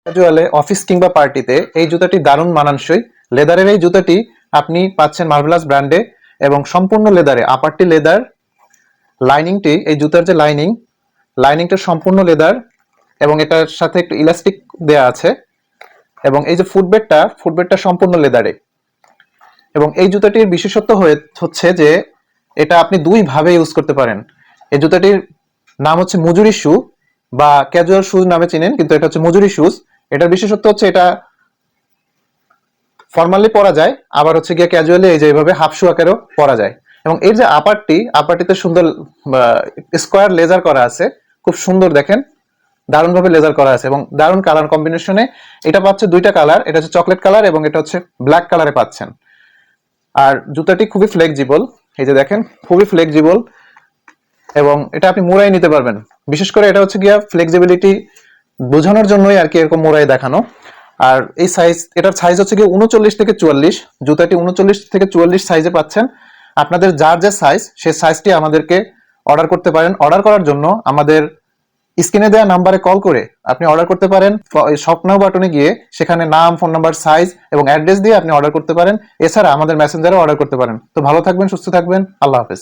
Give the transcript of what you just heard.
ক্যাজুয়ালে office কিংবা পার্টিতে এই জুতাটি দারুণ মানানসই। লেদারের এই জুতাটি আপনি পাচ্ছেন মার্ভেলাস ব্র্যান্ডে এবং সম্পূর্ণ লেদারে। আপারটি লেদার, লাইনিংটি, এই জুতার যে লাইনিংটা সম্পূর্ণ লেদার এবং এটার সাথে একটু ইলাস্টিক দেয়া আছে। এবং এই যে ফুটবেডটা সম্পূর্ণ লেদারে। এবং এই জুতাটির বিশেষত্ব হচ্ছে যে এটা আপনি দুই ভাবে ইউজ করতে পারেন। এই জুতাটির নাম হচ্ছে মজুরি শু বা ক্যাজুয়াল শুজ নামে চিনেন, কিন্তু এটা হচ্ছে মজুরি শুজ। এটার বিশেষত্ব হচ্ছে এটা ফর্মালি পরা যায়, আবার হচ্ছে গিয়ে ক্যাজুয়ালি এই যে এইভাবে হাফ শু আকারেও পরা যায়। এবং এর যে আপারটিতে সুন্দর স্কোয়ার লেজার করা আছে, খুব সুন্দর দেখেন, দারুণ ভাবে লেজার করা আছে এবং দারুণ কালার কম্বিনেশনে। এটা পাচ্ছে দুইটা কালার, এটা হচ্ছে চকলেট কালার এবং এটা হচ্ছে ব্ল্যাক কালারে পাচ্ছেন। আর জুতাটি খুবই ফ্লেক্সিবল, এই যে দেখেন খুবই ফ্লেক্সিবল এবং এটা আপনি মোড়াই নিতে পারবেন। বিশেষ করে এটা হচ্ছে গিয়া ফ্লেক্সিবিলিটি বোঝানোর জন্যই আর কি এরকম মোড়াই দেখানো। আর এই এটার সাইজ হচ্ছে গিয়ে 39 থেকে 44। জুতাটি 39 থেকে 44 সাইজে পাচ্ছেন। আপনাদের যার যে সাইজ, সেই সাইজটি আমাদেরকে অর্ডার করতে পারেন। অর্ডার করার জন্য আমাদের স্ক্রিনে দেওয়া নাম্বারে কল করে আপনি অর্ডার করতে পারেন। শপ নাও বাটনে গিয়ে সেখানে নাম, ফোন নাম্বার, সাইজ এবং অ্যাড্রেস দিয়ে আপনি অর্ডার করতে পারেন। এছাড়া আমাদের মেসেঞ্জারে অর্ডার করতে পারেন। তো ভালো থাকবেন, সুস্থ থাকবেন, আল্লাহ হাফেজ।